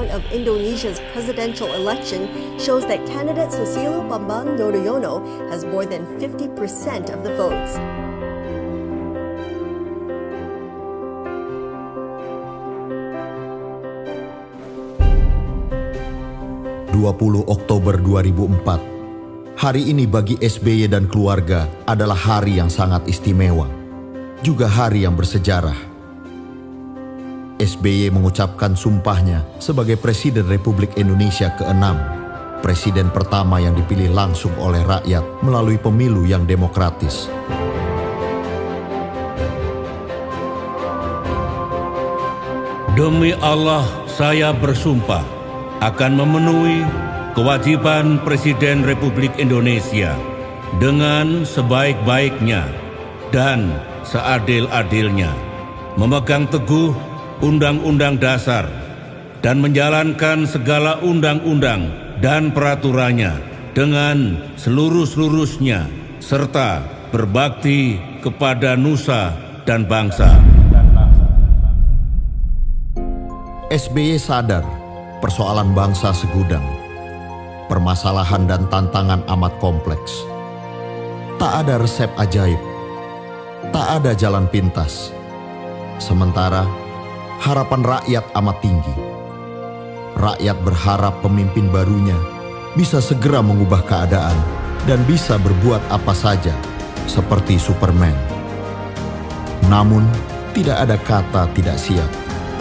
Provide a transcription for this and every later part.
round of Indonesia's presidential election shows that candidate Susilo Bambang Yudhoyono has more than 50% of the votes. Oktober 2004. Hari ini bagi SBY dan keluarga adalah hari yang sangat istimewa, juga hari yang bersejarah. SBY mengucapkan sumpahnya sebagai Presiden Republik Indonesia ke-6, presiden pertama yang dipilih langsung oleh rakyat melalui pemilu yang demokratis. Demi Allah, saya bersumpah akan memenuhi kewajiban Presiden Republik Indonesia dengan sebaik-baiknya dan seadil-adilnya, memegang teguh Undang-Undang Dasar dan menjalankan segala undang-undang dan peraturannya dengan seluruh-seluruhnya, serta berbakti kepada nusa dan bangsa. SBY sadar persoalan bangsa segudang, permasalahan dan tantangan amat kompleks. Tak ada resep ajaib, tak ada jalan pintas. Sementara harapan rakyat amat tinggi. Rakyat berharap pemimpin barunya bisa segera mengubah keadaan dan bisa berbuat apa saja seperti Superman. Namun tidak ada kata tidak siap.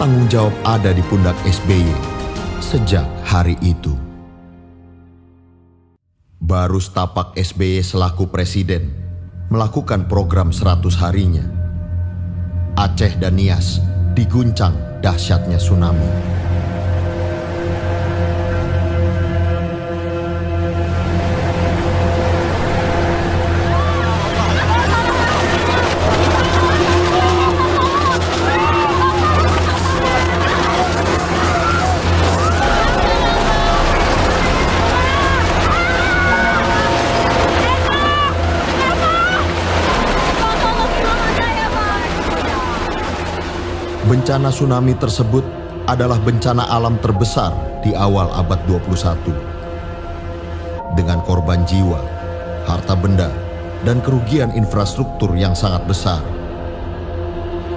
Tanggung jawab ada di pundak SBY sejak hari itu. Baru setapak SBY selaku presiden melakukan program 100 harinya. Aceh dan Nias diguncang dahsyatnya tsunami. Bencana tsunami tersebut adalah bencana alam terbesar di awal abad 21. Dengan korban jiwa, harta benda, dan kerugian infrastruktur yang sangat besar.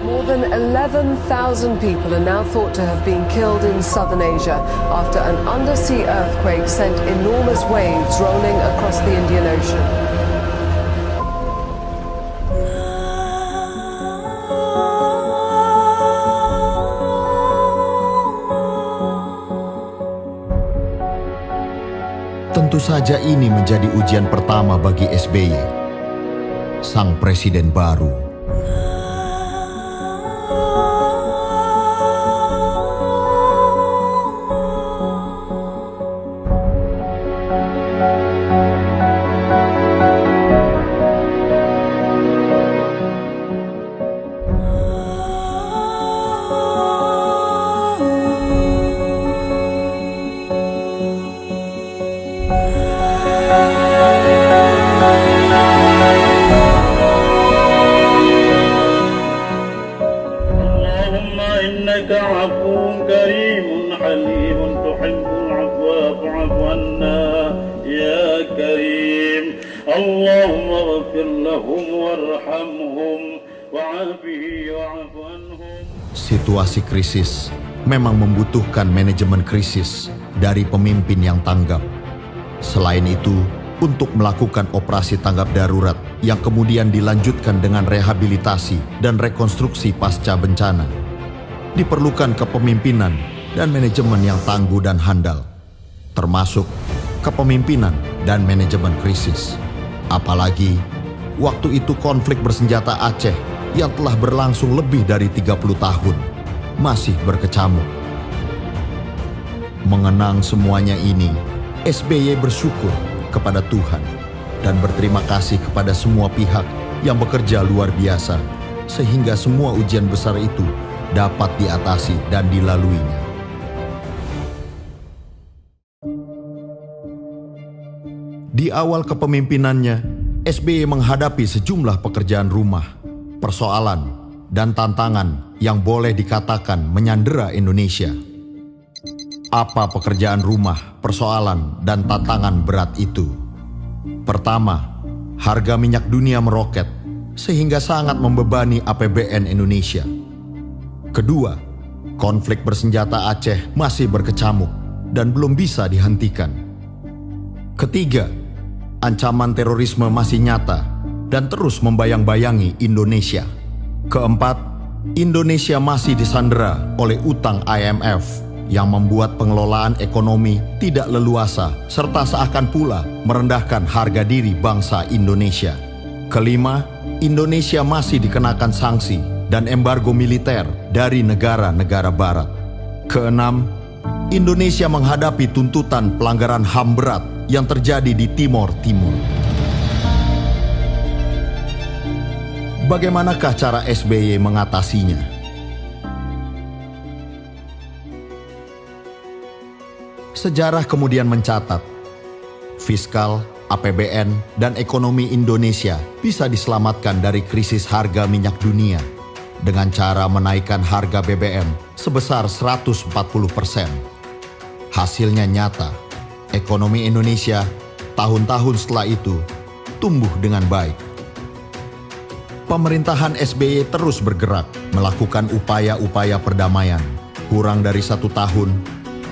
More than 11,000 people are now thought to have been killed in southern Asia after an undersea earthquake sent enormous waves rolling across the Indian Ocean. Tentu saja ini menjadi ujian pertama bagi SBY, sang presiden baru. Situasi krisis memang membutuhkan manajemen krisis dari pemimpin yang tanggap. Selain itu, untuk melakukan operasi tanggap darurat yang kemudian dilanjutkan dengan rehabilitasi dan rekonstruksi pasca bencana, diperlukan kepemimpinan dan manajemen yang tangguh dan handal, termasuk kepemimpinan dan manajemen krisis. Apalagi waktu itu konflik bersenjata Aceh yang telah berlangsung lebih dari 30 tahun masih berkecamuk. Mengenang semuanya ini, SBY bersyukur kepada Tuhan dan berterima kasih kepada semua pihak yang bekerja luar biasa sehingga semua ujian besar itu dapat diatasi dan dilaluinya. Di awal kepemimpinannya, SBY menghadapi sejumlah pekerjaan rumah, persoalan, dan tantangan yang boleh dikatakan menyandera Indonesia. Apa pekerjaan rumah, persoalan, dan tantangan berat itu? Pertama, harga minyak dunia meroket sehingga sangat membebani APBN Indonesia. Kedua, konflik bersenjata Aceh masih berkecamuk dan belum bisa dihentikan. Ketiga, ancaman terorisme masih nyata dan terus membayang-bayangi Indonesia. Keempat, Indonesia masih disandera oleh utang IMF yang membuat pengelolaan ekonomi tidak leluasa serta seakan pula merendahkan harga diri bangsa Indonesia. Kelima, Indonesia masih dikenakan sanksi dan embargo militer dari negara-negara barat. Keenam, Indonesia menghadapi tuntutan pelanggaran HAM berat yang terjadi di Timor Timur. Bagaimanakah cara SBY mengatasinya? Sejarah kemudian mencatat, fiskal, APBN, dan ekonomi Indonesia bisa diselamatkan dari krisis harga minyak dunia dengan cara menaikkan harga BBM sebesar 140%. Hasilnya nyata, ekonomi Indonesia tahun-tahun setelah itu tumbuh dengan baik. Pemerintahan SBY terus bergerak melakukan upaya-upaya perdamaian. Kurang dari 1 tahun,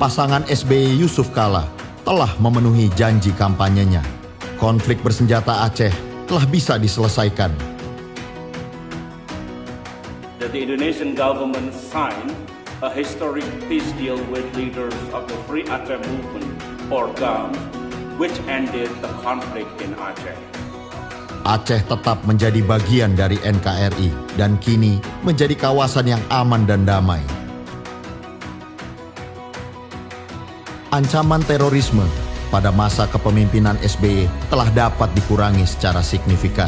pasangan SBY Yusuf Kala telah memenuhi janji kampanyenya. Konflik bersenjata Aceh telah bisa diselesaikan. That the Indonesian government signed a historic peace deal with leaders of the Free Aceh Movement, or GAM, which ended the conflict in Aceh. Aceh tetap menjadi bagian dari NKRI dan kini menjadi kawasan yang aman dan damai. Ancaman terorisme pada masa kepemimpinan SBY telah dapat dikurangi secara signifikan.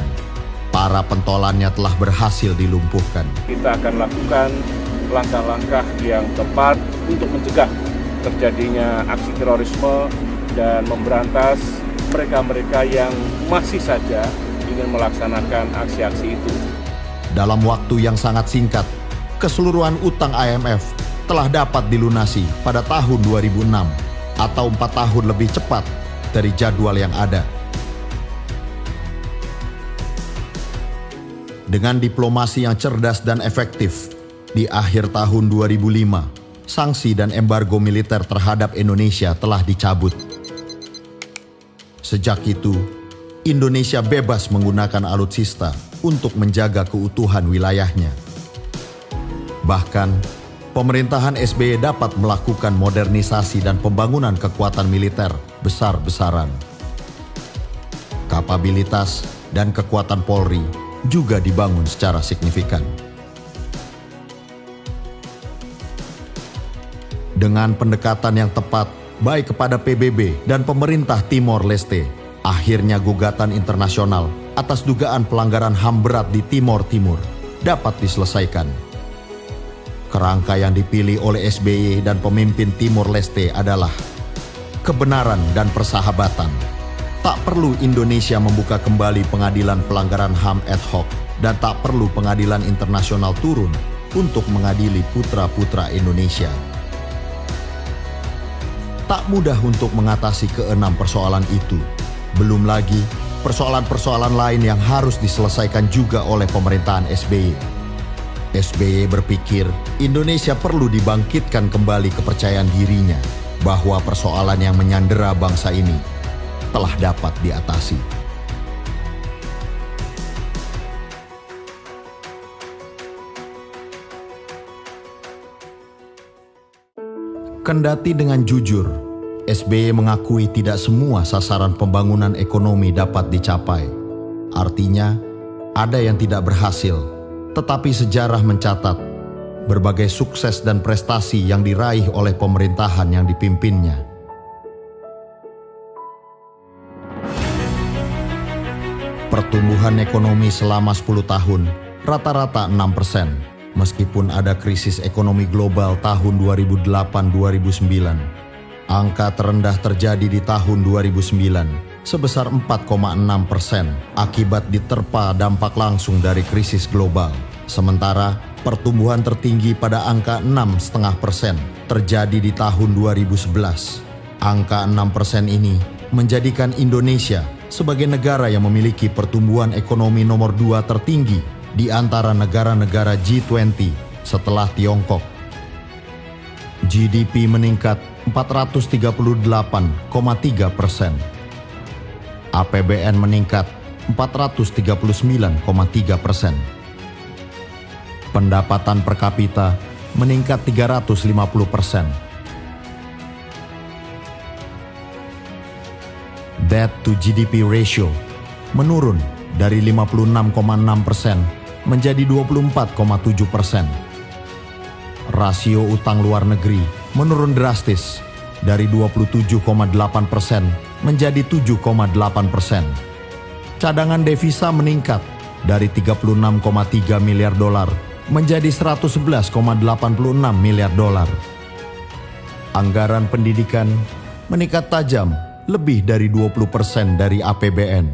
Para pentolannya telah berhasil dilumpuhkan. Kita akan lakukan langkah-langkah yang tepat untuk mencegah terjadinya aksi terorisme dan memberantas mereka-mereka yang masih saja ingin melaksanakan aksi-aksi itu. Dalam waktu yang sangat singkat, keseluruhan utang IMF telah dapat dilunasi pada tahun 2006 atau 4 tahun lebih cepat dari jadwal yang ada. Dengan diplomasi yang cerdas dan efektif, di akhir tahun 2005, sanksi dan embargo militer terhadap Indonesia telah dicabut. Sejak itu, Indonesia bebas menggunakan alutsista untuk menjaga keutuhan wilayahnya. Bahkan, pemerintahan SBY dapat melakukan modernisasi dan pembangunan kekuatan militer besar-besaran. Kapabilitas dan kekuatan Polri juga dibangun secara signifikan. Dengan pendekatan yang tepat, baik kepada PBB dan pemerintah Timor Leste, akhirnya gugatan internasional atas dugaan pelanggaran HAM berat di Timor Timur dapat diselesaikan. Kerangka yang dipilih oleh SBY dan pemimpin Timor Leste adalah kebenaran dan persahabatan. Tak perlu Indonesia membuka kembali pengadilan pelanggaran HAM ad hoc dan tak perlu pengadilan internasional turun untuk mengadili putra-putra Indonesia. Tak mudah untuk mengatasi keenam persoalan itu. Belum lagi persoalan-persoalan lain yang harus diselesaikan juga oleh pemerintahan SBY. SBY berpikir Indonesia perlu dibangkitkan kembali kepercayaan dirinya bahwa persoalan yang menyandera bangsa ini telah dapat diatasi. Kendati dengan jujur, SBY mengakui tidak semua sasaran pembangunan ekonomi dapat dicapai. Artinya, ada yang tidak berhasil, tetapi sejarah mencatat berbagai sukses dan prestasi yang diraih oleh pemerintahan yang dipimpinnya. Pertumbuhan ekonomi selama 10 tahun rata-rata 6%, meskipun ada krisis ekonomi global tahun 2008-2009. Angka terendah terjadi di tahun 2009 sebesar 4,6% akibat diterpa dampak langsung dari krisis global. Sementara pertumbuhan tertinggi pada angka 6,5% terjadi di tahun 2011. Angka 6% ini menjadikan Indonesia sebagai negara yang memiliki pertumbuhan ekonomi nomor 2 tertinggi di antara negara-negara G20 setelah Tiongkok. GDP meningkat 438,3%. APBN meningkat 439,3%. Pendapatan per kapita meningkat 350%. Debt to GDP ratio menurun dari 56,6% menjadi 24,7%. Rasio utang luar negeri menurun drastis dari 27,8% menjadi 7,8%. Cadangan devisa meningkat dari 36,3 miliar dolar menjadi 111,86 miliar dolar. Anggaran pendidikan meningkat tajam lebih dari 20% dari APBN.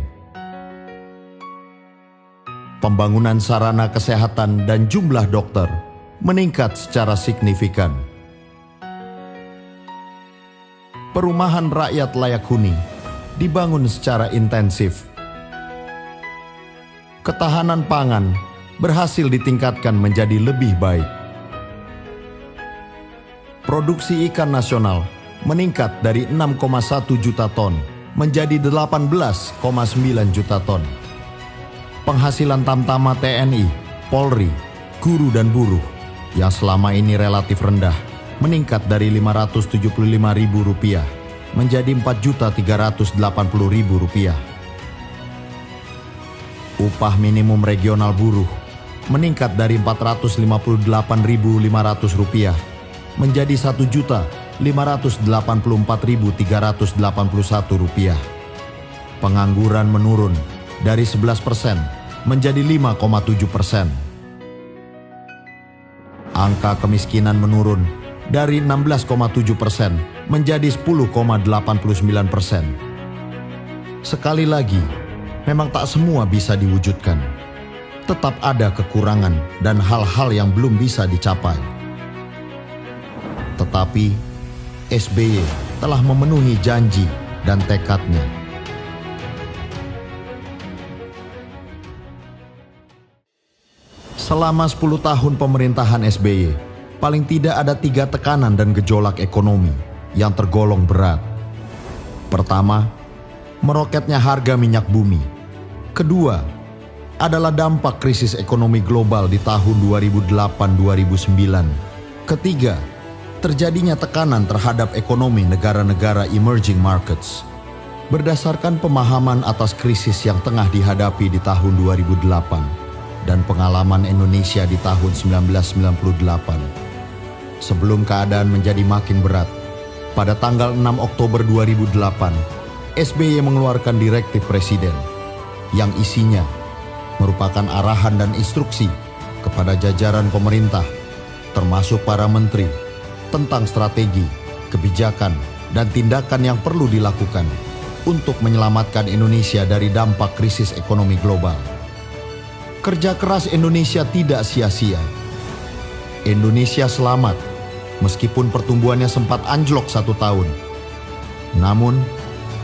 Pembangunan sarana kesehatan dan jumlah dokter meningkat secara signifikan. Perumahan rakyat layak huni dibangun secara intensif. Ketahanan pangan berhasil ditingkatkan menjadi lebih baik. Produksi ikan nasional meningkat dari 6,1 juta ton menjadi 18,9 juta ton. Penghasilan tamtama TNI, Polri, guru dan buruh yang selama ini relatif rendah meningkat dari Rp575.000 menjadi Rp4.380.000. Upah minimum regional buruh meningkat dari Rp458.500 menjadi Rp1.584.381. Pengangguran menurun dari 11% menjadi 5,7%. Angka kemiskinan menurun dari 16,7% menjadi 10,89%. Sekali lagi, memang tak semua bisa diwujudkan. Tetap ada kekurangan dan hal-hal yang belum bisa dicapai. Tetapi SBY telah memenuhi janji dan tekadnya. Selama 10 tahun pemerintahan SBY, paling tidak ada 3 tekanan dan gejolak ekonomi yang tergolong berat. Pertama, meroketnya harga minyak bumi. Kedua, adalah dampak krisis ekonomi global di tahun 2008-2009. Ketiga, terjadinya tekanan terhadap ekonomi negara-negara emerging markets. Berdasarkan pemahaman atas krisis yang tengah dihadapi di tahun 2008 dan pengalaman Indonesia di tahun 1998, sebelum keadaan menjadi makin berat, pada tanggal 6 Oktober 2008, SBY mengeluarkan direktif presiden yang isinya merupakan arahan dan instruksi kepada jajaran pemerintah, termasuk para menteri, tentang strategi, kebijakan, dan tindakan yang perlu dilakukan untuk menyelamatkan Indonesia dari dampak krisis ekonomi global. Kerja keras Indonesia tidak sia-sia. Indonesia selamat meskipun pertumbuhannya sempat anjlok 1 tahun. Namun,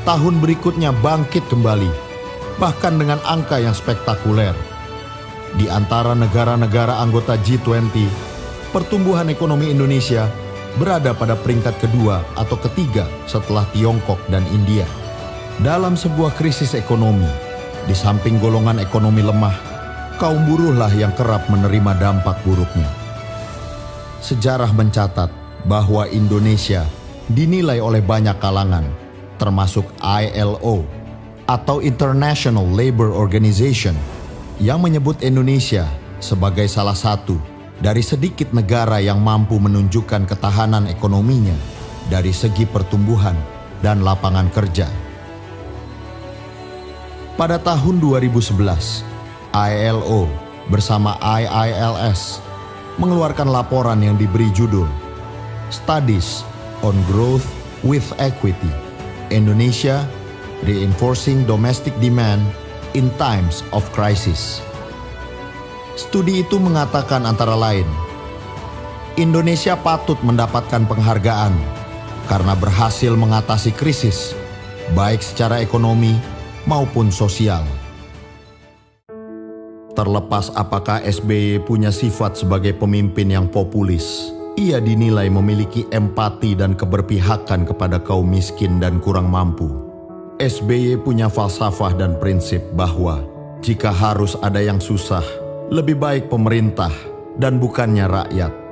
tahun berikutnya bangkit kembali, bahkan dengan angka yang spektakuler. Di antara negara-negara anggota G20, pertumbuhan ekonomi Indonesia berada pada peringkat kedua atau ketiga setelah Tiongkok dan India. Dalam sebuah krisis ekonomi, di samping golongan ekonomi lemah, kaum buruhlah yang kerap menerima dampak buruknya. Sejarah mencatat bahwa Indonesia dinilai oleh banyak kalangan, termasuk ILO atau International Labour Organization, yang menyebut Indonesia sebagai salah satu dari sedikit negara yang mampu menunjukkan ketahanan ekonominya dari segi pertumbuhan dan lapangan kerja. Pada tahun 2011, ILO bersama IILS mengeluarkan laporan yang diberi judul Studies on Growth with Equity, Indonesia Reinforcing Domestic Demand in Times of Crisis. Studi itu mengatakan antara lain, Indonesia patut mendapatkan penghargaan karena berhasil mengatasi krisis, baik secara ekonomi maupun sosial. Terlepas apakah SBY punya sifat sebagai pemimpin yang populis, ia dinilai memiliki empati dan keberpihakan kepada kaum miskin dan kurang mampu. SBY punya falsafah dan prinsip bahwa jika harus ada yang susah, lebih baik pemerintah dan bukannya rakyat.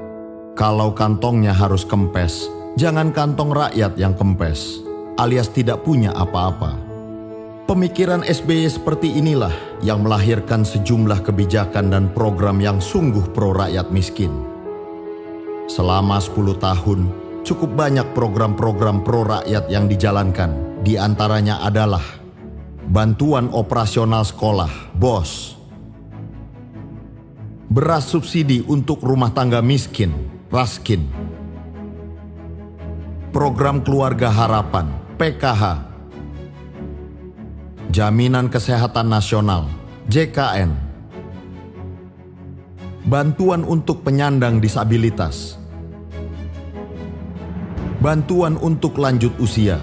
Kalau kantongnya harus kempes, jangan kantong rakyat yang kempes, alias tidak punya apa-apa. Pemikiran SBY seperti inilah yang melahirkan sejumlah kebijakan dan program yang sungguh pro rakyat miskin. Selama 10 tahun, cukup banyak program-program pro rakyat yang dijalankan. Di antaranya adalah bantuan operasional sekolah, BOS, beras subsidi untuk rumah tangga miskin, Raskin, program keluarga harapan, PKH, jaminan kesehatan nasional, JKN, bantuan untuk penyandang disabilitas, bantuan untuk lanjut usia,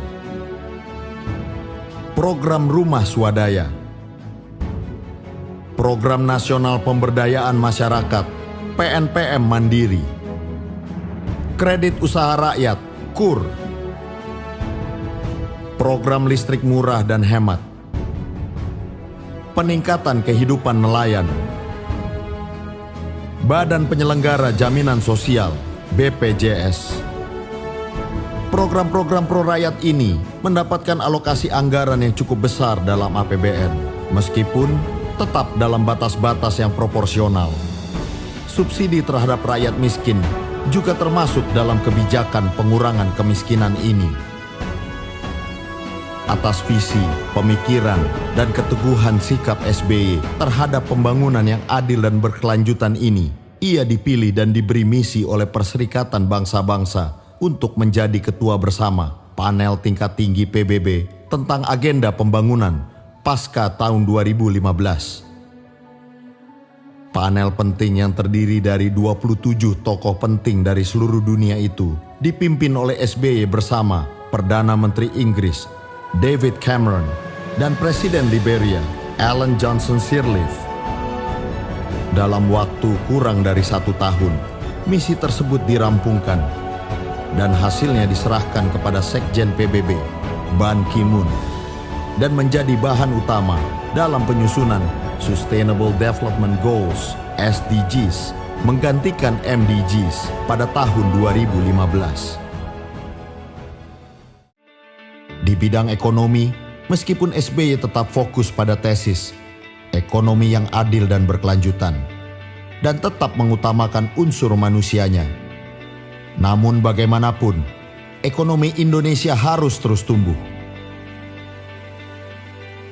program rumah swadaya, program nasional pemberdayaan masyarakat, PNPM Mandiri, kredit usaha rakyat, KUR, program listrik murah dan hemat, peningkatan kehidupan nelayan, Badan Penyelenggara Jaminan Sosial, BPJS. Program-program pro rakyat ini mendapatkan alokasi anggaran yang cukup besar dalam APBN, meskipun tetap dalam batas-batas yang proporsional. Subsidi terhadap rakyat miskin juga termasuk dalam kebijakan pengurangan kemiskinan ini. Atas visi, pemikiran, dan keteguhan sikap SBY terhadap pembangunan yang adil dan berkelanjutan ini, ia dipilih dan diberi misi oleh Perserikatan Bangsa-Bangsa untuk menjadi ketua bersama panel tingkat tinggi PBB tentang agenda pembangunan pasca tahun 2015. Panel penting yang terdiri dari 27 tokoh penting dari seluruh dunia itu dipimpin oleh SBY bersama Perdana Menteri Inggris David Cameron dan Presiden Liberia Ellen Johnson Sirleaf. Dalam waktu kurang dari 1 tahun, misi tersebut dirampungkan dan hasilnya diserahkan kepada Sekjen PBB Ban Ki-moon dan menjadi bahan utama dalam penyusunan Sustainable Development Goals (SDGs) menggantikan MDGs pada tahun 2015. Di bidang ekonomi, meskipun SBY tetap fokus pada tesis ekonomi yang adil dan berkelanjutan dan tetap mengutamakan unsur manusianya, namun bagaimanapun ekonomi Indonesia harus terus tumbuh.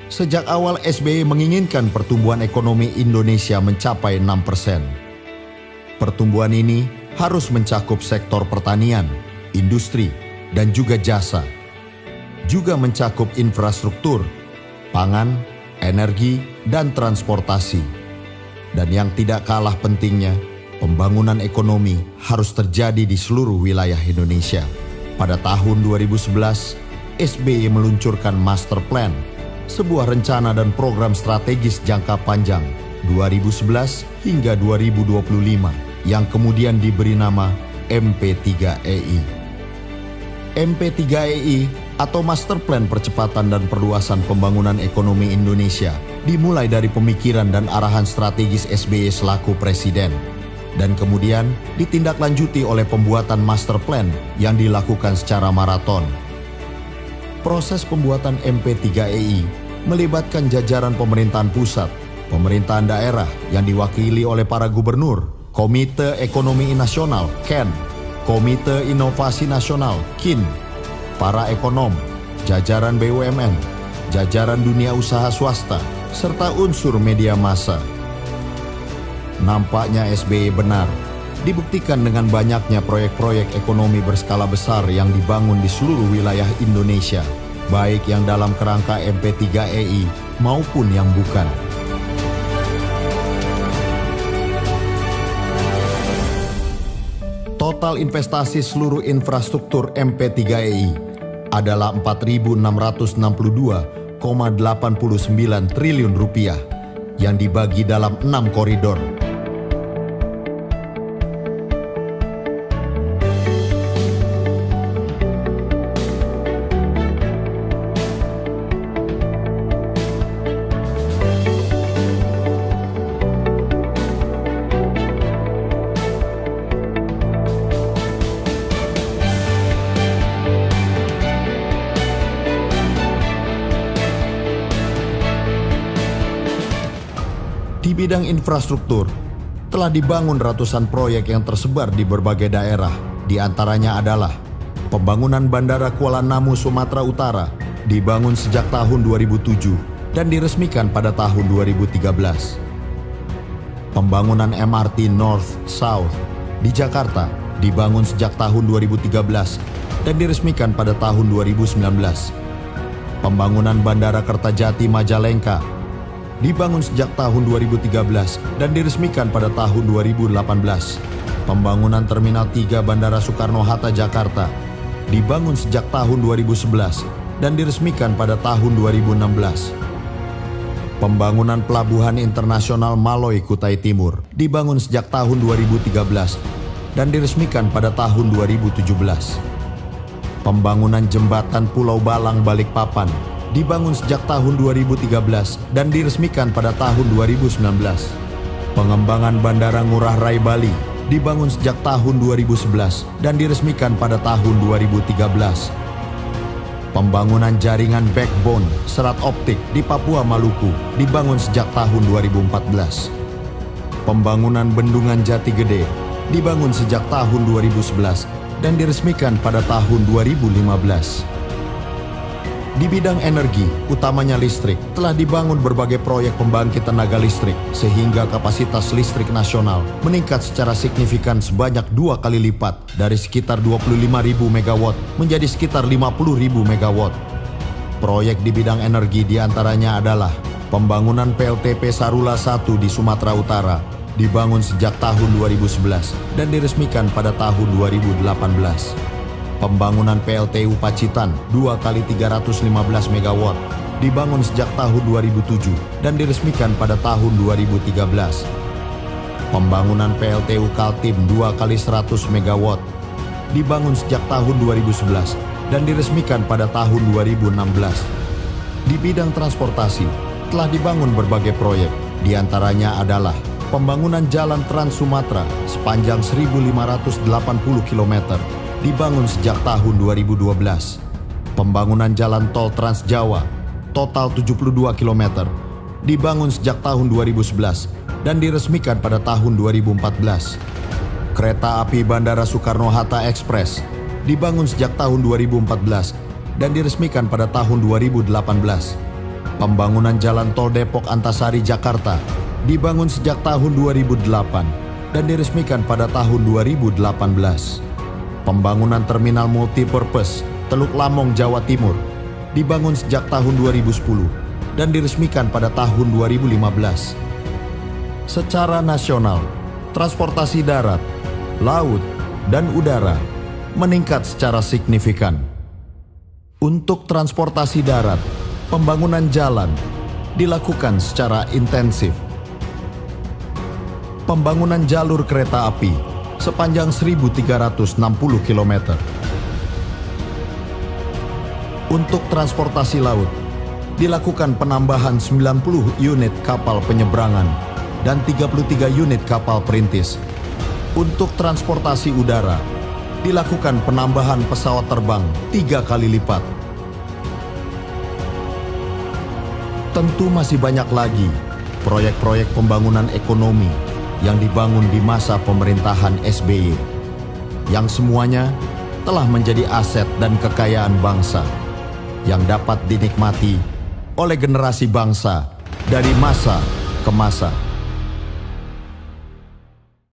Sejak awal SBY menginginkan pertumbuhan ekonomi Indonesia mencapai 6%. Pertumbuhan ini harus mencakup sektor pertanian, industri, dan juga jasa. Juga mencakup infrastruktur, pangan, energi, dan transportasi. Dan yang tidak kalah pentingnya, pembangunan ekonomi harus terjadi di seluruh wilayah Indonesia. Pada tahun 2011, SBY meluncurkan Master Plan, sebuah rencana dan program strategis jangka panjang 2011 hingga 2025 yang kemudian diberi nama MP3EI. MP3EI atau Master Plan Percepatan dan Perluasan Pembangunan Ekonomi Indonesia dimulai dari pemikiran dan arahan strategis SBY selaku Presiden dan kemudian ditindaklanjuti oleh pembuatan Master Plan yang dilakukan secara maraton. Proses pembuatan MP3EI melibatkan jajaran pemerintahan pusat, pemerintahan daerah yang diwakili oleh para gubernur, Komite Ekonomi Nasional (KEN), Komite Inovasi Nasional (KIN), para ekonom, jajaran BUMN, jajaran dunia usaha swasta, serta unsur media massa. Nampaknya SBY benar, dibuktikan dengan banyaknya proyek-proyek ekonomi berskala besar yang dibangun di seluruh wilayah Indonesia, baik yang dalam kerangka MP3EI maupun yang bukan. Total investasi seluruh infrastruktur MP3EI adalah 4.662,89 triliun rupiah yang dibagi dalam 6 koridor. Di bidang infrastruktur, telah dibangun ratusan proyek yang tersebar di berbagai daerah. Di antaranya adalah pembangunan Bandara Kuala Namu, Sumatera Utara, dibangun sejak tahun 2007 dan diresmikan pada tahun 2013. Pembangunan MRT North-South di Jakarta dibangun sejak tahun 2013 dan diresmikan pada tahun 2019. Pembangunan Bandara Kertajati Majalengka dibangun sejak tahun 2013 dan diresmikan pada tahun 2018. Pembangunan Terminal 3 Bandara Soekarno-Hatta Jakarta dibangun sejak tahun 2011 dan diresmikan pada tahun 2016. Pembangunan Pelabuhan Internasional Maloy Kutai Timur dibangun sejak tahun 2013 dan diresmikan pada tahun 2017. Pembangunan Jembatan Pulau Balang Balikpapan dibangun sejak tahun 2013 dan diresmikan pada tahun 2019. Pengembangan Bandara Ngurah Rai Bali dibangun sejak tahun 2011 dan diresmikan pada tahun 2013. Pembangunan jaringan backbone serat optik di Papua Maluku dibangun sejak tahun 2014. Pembangunan Bendungan Jati Gede dibangun sejak tahun 2011 dan diresmikan pada tahun 2015. Di bidang energi, utamanya listrik, telah dibangun berbagai proyek pembangkit tenaga listrik sehingga kapasitas listrik nasional meningkat secara signifikan sebanyak 2 kali lipat dari sekitar 25.000 megawatt menjadi sekitar 50.000 megawatt. Proyek di bidang energi diantaranya adalah pembangunan PLTP Sarula 1 di Sumatera Utara, dibangun sejak tahun 2011 dan diresmikan pada tahun 2018. Pembangunan PLTU Pacitan 2 kali 315 MW dibangun sejak tahun 2007 dan diresmikan pada tahun 2013. Pembangunan PLTU Kaltim 2 kali 100 MW dibangun sejak tahun 2011 dan diresmikan pada tahun 2016. Di bidang transportasi telah dibangun berbagai proyek, diantaranya adalah pembangunan Jalan Trans Sumatera sepanjang 1.580 km dibangun sejak tahun 2012. Pembangunan Jalan Tol Trans Jawa total 72 km dibangun sejak tahun 2011 dan diresmikan pada tahun 2014. Kereta api Bandara Soekarno-Hatta Express dibangun sejak tahun 2014 dan diresmikan pada tahun 2018. Pembangunan Jalan Tol Depok Antasari Jakarta dibangun sejak tahun 2008 dan diresmikan pada tahun 2018. Pembangunan Terminal Multipurpose Teluk Lamong, Jawa Timur dibangun sejak tahun 2010 dan diresmikan pada tahun 2015. Secara nasional, transportasi darat, laut, dan udara meningkat secara signifikan. Untuk transportasi darat, pembangunan jalan dilakukan secara intensif. Pembangunan jalur kereta api sepanjang 1.360 km. Untuk transportasi laut, dilakukan penambahan 90 unit kapal penyeberangan dan 33 unit kapal perintis. Untuk transportasi udara, dilakukan penambahan pesawat terbang 3 kali lipat. Tentu masih banyak lagi proyek-proyek pembangunan ekonomi yang dibangun di masa pemerintahan SBY, yang semuanya telah menjadi aset dan kekayaan bangsa yang dapat dinikmati oleh generasi bangsa dari masa ke masa.